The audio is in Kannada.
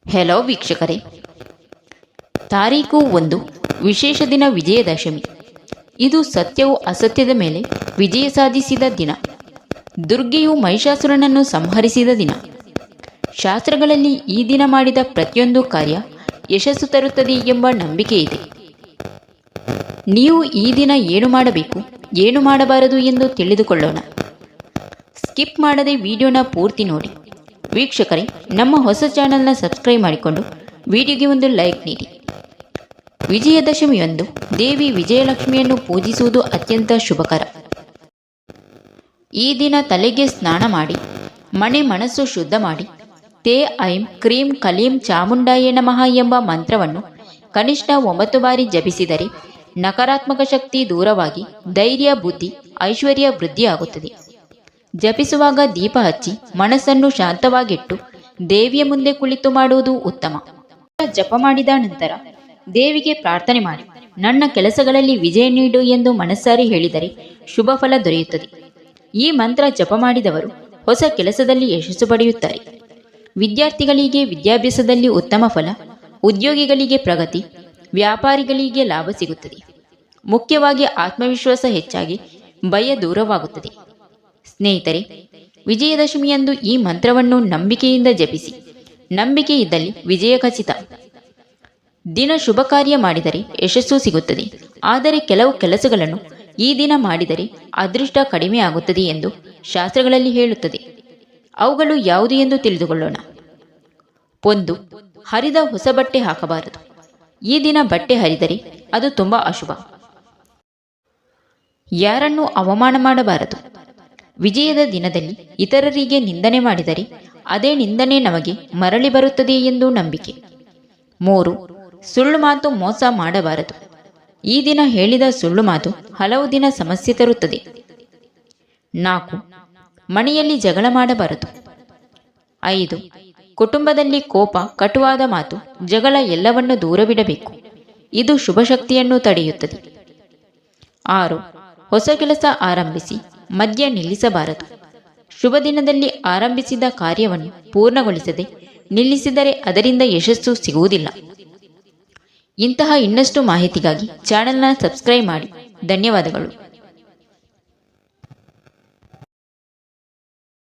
ಹೆಲೋ ವೀಕ್ಷಕರೇ, ತಾರೀಕು 1 ವಿಶೇಷ ದಿನ ವಿಜಯದಶಮಿ. ಇದು ಸತ್ಯವು ಅಸತ್ಯದ ಮೇಲೆ ವಿಜಯ ಸಾಧಿಸಿದ ದಿನ. ದುರ್ಗೆಯು ಮಹಿಷಾಸುರನನ್ನು ಸಂಹರಿಸಿದ ದಿನ. ಶಾಸ್ತ್ರಗಳಲ್ಲಿ ಈ ದಿನ ಮಾಡಿದ ಪ್ರತಿಯೊಂದು ಕಾರ್ಯ ಯಶಸ್ಸು ತರುತ್ತದೆ ಎಂಬ ನಂಬಿಕೆ ಇದೆ. ನೀವು ಈ ದಿನ ಏನು ಮಾಡಬೇಕು, ಏನು ಮಾಡಬಾರದು ಎಂದು ತಿಳಿದುಕೊಳ್ಳೋಣ. ಸ್ಕಿಪ್ ಮಾಡದೆ ವಿಡಿಯೋನ ಪೂರ್ತಿ ನೋಡಿ. ವೀಕ್ಷಕರೇ, ನಮ್ಮ ಹೊಸ ಚಾನೆಲ್ನ ಸಬ್ಸ್ಕ್ರೈಬ್ ಮಾಡಿಕೊಂಡು ವಿಡಿಯೋಗೆ ಒಂದು ಲೈಕ್ ನೀಡಿ. ವಿಜಯದಶಮಿಯಂದು ದೇವಿ ವಿಜಯಲಕ್ಷ್ಮಿಯನ್ನು ಪೂಜಿಸುವುದು ಅತ್ಯಂತ ಶುಭಕರ. ಈ ದಿನ ತಲೆಗೆ ಸ್ನಾನ ಮಾಡಿ, ಮನಸ್ಸು ಶುದ್ಧ ಮಾಡಿ, ತೇ ಐಂ ಕ್ರೀಂ ಕಲೀಂ ಚಾಮುಂಡಾಯೇ ನಮಃ ಎಂಬ ಮಂತ್ರವನ್ನು ಕನಿಷ್ಠ 9 ಬಾರಿ ಜಪಿಸಿದರೆ ನಕಾರಾತ್ಮಕ ಶಕ್ತಿ ದೂರವಾಗಿ ಧೈರ್ಯ, ಬುದ್ಧಿ, ಐಶ್ವರ್ಯ ವೃದ್ಧಿಯಾಗುತ್ತದೆ. ಜಪಿಸುವಾಗ ದೀಪ ಹಚ್ಚಿ ಮನಸ್ಸನ್ನು ಶಾಂತವಾಗಿಟ್ಟು ದೇವಿಯ ಮುಂದೆ ಕುಳಿತು ಮಾಡುವುದು ಉತ್ತಮ. ಜಪ ಮಾಡಿದ ನಂತರ ದೇವಿಗೆ ಪ್ರಾರ್ಥನೆ ಮಾಡಿ, ನನ್ನ ಕೆಲಸಗಳಲ್ಲಿ ವಿಜಯ ನೀಡು ಎಂದು ಮನಸ್ಸಾರಿ ಹೇಳಿದರೆ ಶುಭ ಫಲ ದೊರೆಯುತ್ತದೆ. ಈ ಮಂತ್ರ ಜಪ ಮಾಡಿದವರು ಹೊಸ ಕೆಲಸದಲ್ಲಿ ಯಶಸ್ಸು ಪಡೆಯುತ್ತಾರೆ. ವಿದ್ಯಾರ್ಥಿಗಳಿಗೆ ವಿದ್ಯಾಭ್ಯಾಸದಲ್ಲಿ ಉತ್ತಮ ಫಲ, ಉದ್ಯೋಗಿಗಳಿಗೆ ಪ್ರಗತಿ, ವ್ಯಾಪಾರಿಗಳಿಗೆ ಲಾಭ ಸಿಗುತ್ತದೆ. ಮುಖ್ಯವಾಗಿ ಆತ್ಮವಿಶ್ವಾಸ ಹೆಚ್ಚಾಗಿ ಭಯ ದೂರವಾಗುತ್ತದೆ. ಸ್ನೇಹಿತರೆ, ವಿಜಯದಶಮಿಯಂದು ಈ ಮಂತ್ರವನ್ನು ನಂಬಿಕೆಯಿಂದ ಜಪಿಸಿ. ನಂಬಿಕೆ ಇದ್ದಲ್ಲಿ ವಿಜಯ ಖಚಿತ. ದಿನ ಶುಭ ಕಾರ್ಯ ಮಾಡಿದರೆ ಯಶಸ್ಸು ಸಿಗುತ್ತದೆ. ಆದರೆ ಕೆಲವು ಕೆಲಸಗಳನ್ನು ಈ ದಿನ ಮಾಡಿದರೆ ಅದೃಷ್ಟ ಕಡಿಮೆ ಆಗುತ್ತದೆ ಎಂದು ಶಾಸ್ತ್ರಗಳಲ್ಲಿ ಹೇಳುತ್ತದೆ. ಅವುಗಳು ಯಾವುದು ಎಂದು ತಿಳಿದುಕೊಳ್ಳೋಣ. 1. ಹರಿದ ಹೊಸ ಬಟ್ಟೆ ಹಾಕಬಾರದು. ಈ ದಿನ ಬಟ್ಟೆ ಹರಿದರೆ ಅದು ತುಂಬಾ ಅಶುಭ. ಯಾರನ್ನೂ ಅವಮಾನ ಮಾಡಬಾರದು. ವಿಜಯದ ದಿನದಲ್ಲಿ ಇತರರಿಗೆ ನಿಂದನೆ ಮಾಡಿದರೆ ಅದೇ ನಿಂದನೆ ನಮಗೆ ಮರಳಿ ಬರುತ್ತದೆ ಎಂದು ನಂಬಿಕೆ. 3. ಸುಳ್ಳು ಮಾತು ಮೋಸ ಮಾಡಬಾರದು. ಈ ದಿನ ಹೇಳಿದ ಸುಳ್ಳು ಮಾತು ಹಲವು ದಿನ ಸಮಸ್ಯೆ ತರುತ್ತದೆ. 4. ಮನೆಯಲ್ಲಿ ಜಗಳ ಮಾಡಬಾರದು. 5. ಕುಟುಂಬದಲ್ಲಿ ಕೋಪ, ಕಟುವಾದ ಮಾತು, ಜಗಳ ಎಲ್ಲವನ್ನು ದೂರವಿಡಬೇಕು. ಇದು ಶುಭ ಶಕ್ತಿಯನ್ನು ತಡೆಯುತ್ತದೆ. 6. ಹೊಸ ಕೆಲಸ ಆರಂಭಿಸಿ ಮಧ್ಯ ನಿಲ್ಲಿಸಬಾರದು. ಶುಭ ದಿನದಲ್ಲಿ ಆರಂಭಿಸಿದ ಕಾರ್ಯವನ್ನು ಪೂರ್ಣಗೊಳಿಸದೆ ನಿಲ್ಲಿಸಿದರೆ ಅದರಿಂದ ಯಶಸ್ಸು ಸಿಗುವುದಿಲ್ಲ. ಇಂತಹ ಇನ್ನಷ್ಟು ಮಾಹಿತಿಗಾಗಿ ಚಾನೆಲ್ನ ಸಬ್ಸ್ಕ್ರೈಬ್ ಮಾಡಿ. ಧನ್ಯವಾದಗಳು.